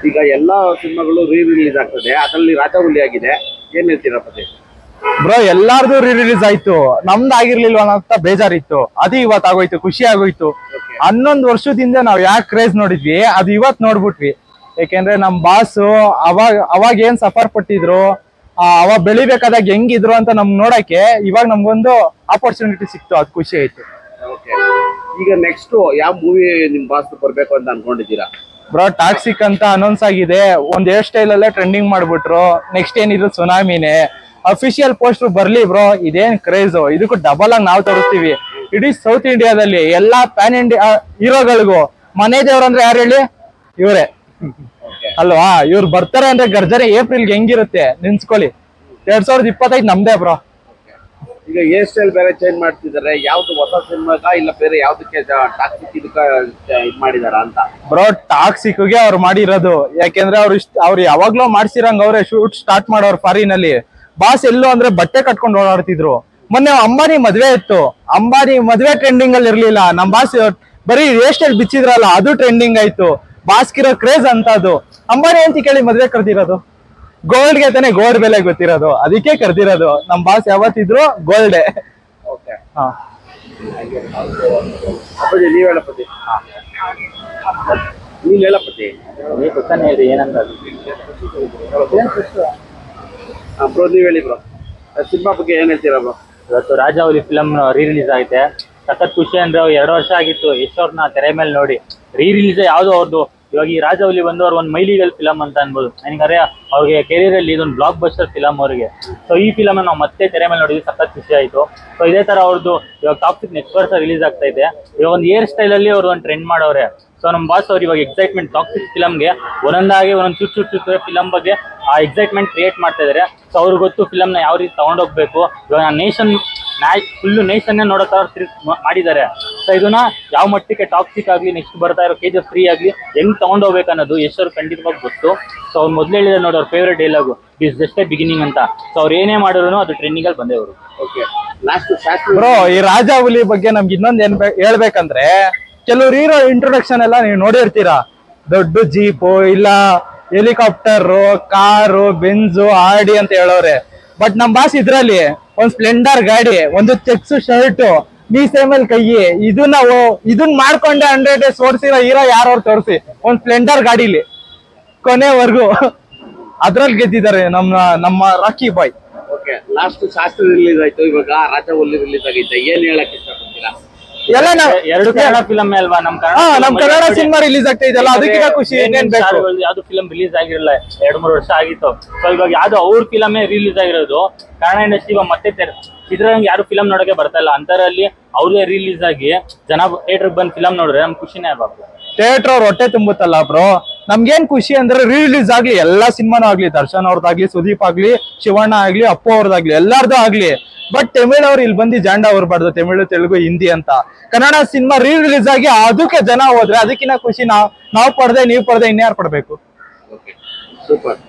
ಈಗ ಎಲ್ಲಾ ಸಿನಿಮಾಗಳು ರಿಲೀಸ್ ಆಗ್ತದೆ, ಅದರಲ್ಲಿ ರಾಜಾಹುಲಿ ಆಗಿದೆ, ಏನ್ ಹೇಳ್ತೀರಾ ಪತಿ? ಬ್ರೋ ಎಲ್ಲಾರ್ದು ರಿಲೀಸ್ ಆಯ್ತು, ನಮ್ದು ಆಗಿರ್ಲಿಲ್ವ ಅಂತ ಬೇಜಾರಿತ್ತು. ಅದು ಇವತ್ ಆಗೋಯ್ತು, ಖುಷಿ ಆಗೋಯ್ತು. 11 ವರ್ಷದಿಂದ ನಾವ್ ಯಾಕೆ ಕ್ರೇಜ್ ನೋಡಿದ್ವಿ, ಅದು ಇವತ್ ನೋಡ್ಬಿಟ್ವಿ. ಯಾಕೆಂದ್ರೆ ನಮ್ ಬಾಸು ಅವಾಗ ಏನ್ ಸಫರ್ ಪಟ್ಟಿದ್ರು, ಅವಾಗ ಬೆಳಿಬೇಕಾದಾಗ ಹೆಂಗಿದ್ರು ಅಂತ ನಮ್ಗೆ ನೋಡಕ್ಕೆ ಇವಾಗ ನಮ್ಗೊಂದು ಆಪರ್ಚುನಿಟಿ ಸಿಕ್ತು, ಅದು ಖುಷಿ ಆಯ್ತು. ಈಗ ನೆಕ್ಸ್ಟ್ ಯಾವ ಮೂವಿ ನಿಮ್ ಬಾಸ್ ಬರ್ಬೇಕು ಅಂತ ಅನ್ಕೊಂಡಿದ್ದೀರಾ? ಬ್ರೋ ಟಾಕ್ಸಿಕ್ ಅಂತ ಅನೌನ್ಸ್ ಆಗಿದೆ, ಒಂದ್ ಹೇರ್ ಸ್ಟೈಲ್ ಅಲ್ಲೇ ಟ್ರೆಂಡಿಂಗ್ ಮಾಡ್ಬಿಟ್ರು. ನೆಕ್ಸ್ಟ್ ಏನಿದ್ರು ಸುನಾಮಿನೇ. ಅಫಿಷಿಯಲ್ ಪೋಸ್ಟರ್ ಬರ್ಲಿ ಬ್ರೋ, ಇದೇನ್ ಕ್ರೇಜ್, ಇದಕ್ಕೂ ಡಬಲ್ ಆಗಿ ನಾವು ತೋರಿಸ್ತೀವಿ. ಇಡೀ ಸೌತ್ ಇಂಡಿಯಾದಲ್ಲಿ ಎಲ್ಲಾ ಪ್ಯಾನ್ ಇಂಡಿಯಾ ಹೀರೋಗಳಿಗೂ ಮನೆ ದೇವ್ರಂದ್ರೆ ಯಾರು ಹೇಳಿ, ಇವ್ರೆ ಅಲ್ವಾ? ಇವ್ರು ಬರ್ತಾರೆ ಅಂದ್ರೆ ಗರ್ಜನೆ ಏಪ್ರಿಲ್ಗೆ ಹೆಂಗಿರುತ್ತೆ ನೆನ್ಸ್ಕೊಳ್ಳಿ. 2025 ನಮ್ದೇ ಬ್ರೋ. ಈಗ ಹೇರ್ ಸ್ಟೈಲ್ ಬೇರೆ ಚೇಂಜ್ ಮಾಡ್ತಿದ್ದಾರೆ, ಯಾವ್ದು ಹೊಸ ಸಿನಿಮಾಗ ಇಲ್ಲ ಬೇರೆ ಯಾವ್ದಕ್ಕೆ ಟಾಕ್ಸಿಕ್ ಇದಕ್ಕೆ ಇದು ಮಾಡಿದಾರ ಅಂತ? ಬ್ರೋ ಟಾಕ್ಸಿಕ್ಗೆ ಅವ್ರು ಮಾಡಿರೋದು, ಯಾಕೆಂದ್ರೆ ಅವ್ರು ಯಾವಾಗ್ಲೂ ಮಾಡ್ಸಿರಂಗ ಅವ್ರೆ ಶೂಟ್ ಸ್ಟಾರ್ಟ್ ಮಾಡೋರು ಫಾರಿನ್ ಅಲ್ಲಿ. ಬಾಸ್ ಎಲ್ಲೋ ಅಂದ್ರೆ ಬಟ್ಟೆ ಕಟ್ಕೊಂಡು ಓಡಾಡ್ತಿದ್ರು. ಮೊನ್ನೆ ಅಂಬಾನಿ ಮದ್ವೆ ಇತ್ತು, ಅಂಬಾನಿ ಮದ್ವೆ ಟ್ರೆಂಡಿಂಗ್ ಅಲ್ಲಿ ಇರ್ಲಿಲ್ಲ, ನಮ್ ಬಾಸ್ ಬರೀ ಹೇರ್ ಸ್ಟೈಲ್ ಬಿಚ್ಚಿದ್ರಲ್ಲ ಅದು ಟ್ರೆಂಡಿಂಗ್ ಆಯ್ತು. ಬಾಸ್ಕಿರೋ ಕ್ರೇಜ್ ಅಂತ ಅದು. ಅಂಬಾನಿ ಅಂತ ಕೇಳಿ ಮದ್ವೆ ಕರ್ದಿರೋದು, ಗೋಲ್ಡ್ಗೆ ತಾನೆ ಗೋಲ್ಡ್ ಬೆಲೆ ಗೊತ್ತಿರೋದು, ಅದಕ್ಕೆ ಕರ್ದಿರೋದು. ನಮ್ ಬಾಸ್ ಯಾವತ್ತಿದ್ರು ಗೋಲ್ಡೇ. ನೀವ್ ಹೇಳಪತಿ, ನೀನ್ ಹೇಳಪತಿ, ನೀವು ಗೊತ್ತಾನೆ ಹೇಳಿ ಏನಂತ. ಬ್ರೋ ನೀವ್ ಹೇಳಿ ಬ್ರೋ, ಸಿನಿಮಾ ಬಗ್ಗೆ ಏನ್ ಹೇಳ್ತೀರಾ ಬ್ರೋ? ಇವತ್ತು ರಾಜಾಹುಲಿ ಫಿಲಮ್ ರಿಲೀಸ್ ಆಗಿದೆ. ಸಖತ್ ಖುಷಿ ಅಂದ್ರೆ 2 ವರ್ಷ ಆಗಿತ್ತು ಎಷ್ಟವ್ರನ್ನ ತೆರೆ ಮೇಲೆ ನೋಡಿ. ರಿಲೀಸ್ ಯಾವ್ದು ಅವ್ರದ್ದು. ಇವಾಗ ಈ ರಾಜಾಹುಲಿ ಬಂದು ಅವ್ರು ಒಂದು ಮೈಲಿಗಲ್ ಫಿಲಮ್ ಅಂತ ಅನ್ಬೋದು. ನನಗೆ ಅವ್ರಿಗೆ ಕೆರಿಯರ್ ಅಲ್ಲಿ ಇದೊಂದು ಬ್ಲಾಕ್ ಬಸ್ಟರ್ ಫಿಲಮ್ ಅವ್ರಿಗೆ. ಸೊ ಈ ಫಿಲಮ್ ನಾವು ಮತ್ತೆ ತೆರೆ ಮೇಲೆ ನೋಡಿದ್ವಿ, ಸಖತ್ ಖುಷಿ ಆಯ್ತು. ಸೊ ಇದೇ ತರ ಅವ್ರದ್ದು ಇವಾಗ ಟಾಕ್ಸಿಕ್ ನೆಕ್ಸ್ಟ್ ವರ್ಷ ರಿಲೀಸ್ ಆಗ್ತಾ ಇದೆ. ಇವಾಗ ಒಂದು ಹೇರ್ ಸ್ಟೈಲ್ ಅಲ್ಲಿ ಅವ್ರು ಒಂದು ಟ್ರೆಂಡ್ ಮಾಡೋರೆ. ಸೊ ನಮ್ಮ ಬಾಸ್ ಅವ್ರು ಇವಾಗ ಎಕ್ಸೈಟ್ಮೆಂಟ್ ಟಾಕ್ಸಿಕ್ ಫಿಲಮ್ಗೆ ಒಂದೊಂದಾಗಿ ಒಂದೊಂದು ಚುಟ್ಟು ಫಿಲಮ್ ಬಗ್ಗೆ ಆ ಎಕ್ಸೈಟ್ಮೆಂಟ್ ಕ್ರಿಯೇಟ್ ಮಾಡ್ತಾ ಇದಾರೆ. ಸೊ ಅವ್ರಿಗೆ ಗೊತ್ತು ಫಿಲಮ್ನ ಯಾವ ರೀತಿ ತಗೊಂಡೋಗ್ಬೇಕು. ಇವಾಗ ಫುಲ್ಲು ನೇಷನ್ನೇ ನೋಡೋ ತರ ಮಾಡಿದ್ದಾರೆ. ಸೊ ಇದನ್ನ ಯಾವ ಮಟ್ಟಕ್ಕೆ ಟಾಕ್ಸಿಕ್ ಆಗಲಿ ನೆಕ್ಸ್ಟ್ ಬರ್ತಾ ಇರೋ KGF 3 ಆಗಲಿ ಹೆಂಗ್ ತಗೊಂಡೋಗ್ಬೇಕು ಅನ್ನೋದು ಯಶ್ ಖಂಡಿತವಾಗಿ ಗೊತ್ತು. ಸೊ ಅವ್ರು ಮೊದಲು ಹೇಳಿದ್ರೆ ನೋಡಿ, ಅವ್ರ favourite dialogue is just A beginning ಅಂತ. ಸೊ ಅವ್ರು ಏನೇ ಮಾಡಿದ್ರು ಅದು ಟ್ರೆಂಡಿಂಗ್ ಅಲ್ಲಿ ಬಂದೇವರು. ಬ್ರೋ ಈ ರಾಜಾಹುಲಿ ಬಗ್ಗೆ ನಮ್ಗೆ ಇನ್ನೊಂದು ಏನ್ ಹೇಳ್ಬೇಕಂದ್ರೆ, ಕೆಲವ್ರು ಹೀರೋ ಇಂಟ್ರೊಡಕ್ಷನ್ ಎಲ್ಲ ನೀವು ನೋಡಿರ್ತೀರಾ. ದೊಡ್ಡ ಜೀಪು ಇಲ್ಲ ಹೆಲಿಕಾಪ್ಟರ್, ಕಾರು, ಬೆಂಜು, ಆಡಿ ಅಂತ ಹೇಳೋರೆ. ಬಟ್ ನಮ್ ಬಾಸ್ ಇದ್ರಲ್ಲಿ ಒಂದ್ ಸ್ಪ್ಲೆಂಡರ್ ಗಾಡಿ, ಒಂದು ಚೆಕ್ಸ್ ಶರ್ಟ್, ಮೀಸೆ ಮೇಲೆ ಕೈ, ಇದನ್ನ ಮಾಡ್ಕೊಂಡೆ 100 days ಓಡಿಸಿರೋ ಹೀರೋ ಯಾರು ತೋರಿಸಿ. ಒಂದ್ ಸ್ಪ್ಲೆಂಡರ್ ಗಾಡಿಲಿ ಕೊನೆವರೆಗೂ ಅದ್ರಲ್ಲಿ ಗೆದ್ದಿದ್ದಾರೆ ನಮ್ಮ ರಾಕಿ ಬಾಯ್. ಲಾಸ್ಟ್ ಶಾಸ್ತ್ರ ರಿಲೀಸ್ ಆಯ್ತು, ಇವಾಗ ರಾಜಾಹುಲಿ ರಿಲೀಸ್ ಆಗೈತೆ, ಏನ್ ಹೇಳಕ್ ಇಷ್ಟಪಡ್ತೀರಾ? ಎಲ್ಲ ಎರಡು ಕನ್ನಡ ಫಿಲಮ್ ಅಲ್ವಾ, ನಮ್ ಕನ್ನಡ ಸಿನಿಮಾ ರಿಲೀಸ್ ಆಗ್ತಾ ಇದೆಯಲ್ಲ, ಅದಕ್ಕಿಂತ ಖುಷಿ ಯಾವ್ದು ಫಿಲಮ್ ರಿಲೀಸ್ ಆಗಿರಲ್ಲ, 2-3 ವರ್ಷ ಆಗಿತ್ತು. ಸೊ ಇವಾಗ ಯಾವ್ದು ಅವ್ರ ಫಿಲಮೇ ರಿಲೀಸ್ ಆಗಿರೋದು. ಕನ್ನಡ ಇಂಡಸ್ಟ್ರಿ ಇವಾಗ ಮತ್ತೆ ಚಿತ್ರರಂಗ ಯಾರು ಫಿಲಮ್ ನೋಡಕ್ಕೆ ಬರ್ತಾ ಇಲ್ಲ, ಅಂತರಲ್ಲಿ ಅವ್ರೇ ರಿಲೀಸ್ ಆಗಿ ಜನ ಥಿಯೇಟರ್ ಬಂದು ಫಿಲಮ್ ನೋಡ್ರೆ ನಮ್ ಖುಷಿನೇ ಅಲ್ವಾ. ಥಿಯೇಟರ್ ಅವ್ರ ಹೊಟ್ಟೆ ತುಂಬುತ್ತಲ್ಲ ಬ್ರೋ. ನಮ್ಗೇನ್ ಖುಷಿ ಅಂದ್ರೆ ರಿಲೀಸ್ ಆಗ್ಲಿ, ಎಲ್ಲಾ ಸಿನಿಮಾನು ಆಗ್ಲಿ, ದರ್ಶನ್ ಅವ್ರದ್ದಾಗ್ಲಿ, ಸುದೀಪ್ ಆಗ್ಲಿ, ಶಿವಣ್ಣ ಆಗ್ಲಿ, ಅಪ್ಪು ಅವ್ರದ್ದಾಗ್ಲಿ, ಎಲ್ಲಾರ್ದು ಆಗ್ಲಿ. ಬಟ್ ತಮಿಳ್ ಅವ್ರು ಇಲ್ಲಿ ಬಂದು ಜಾಂಡ ಬರ್ಬಾರ್ದು, ತಮಿಳು, ತೆಲುಗು, ಹಿಂದಿ ಅಂತ. ಕನ್ನಡ ಸಿನಿಮಾ ರಿಲೀಸ್ ಆಗಿ ಅದಕ್ಕೆ ಜನ ಹೋದ್ರೆ ಅದಕ್ಕಿಂತ ಖುಷಿ ನಾವು ಪಡ್ದೆ, ನೀವು ಪಡ್ದೆ, ಇನ್ಯಾರು ಪಡ್ಬೇಕು? ಸೂಪರ್.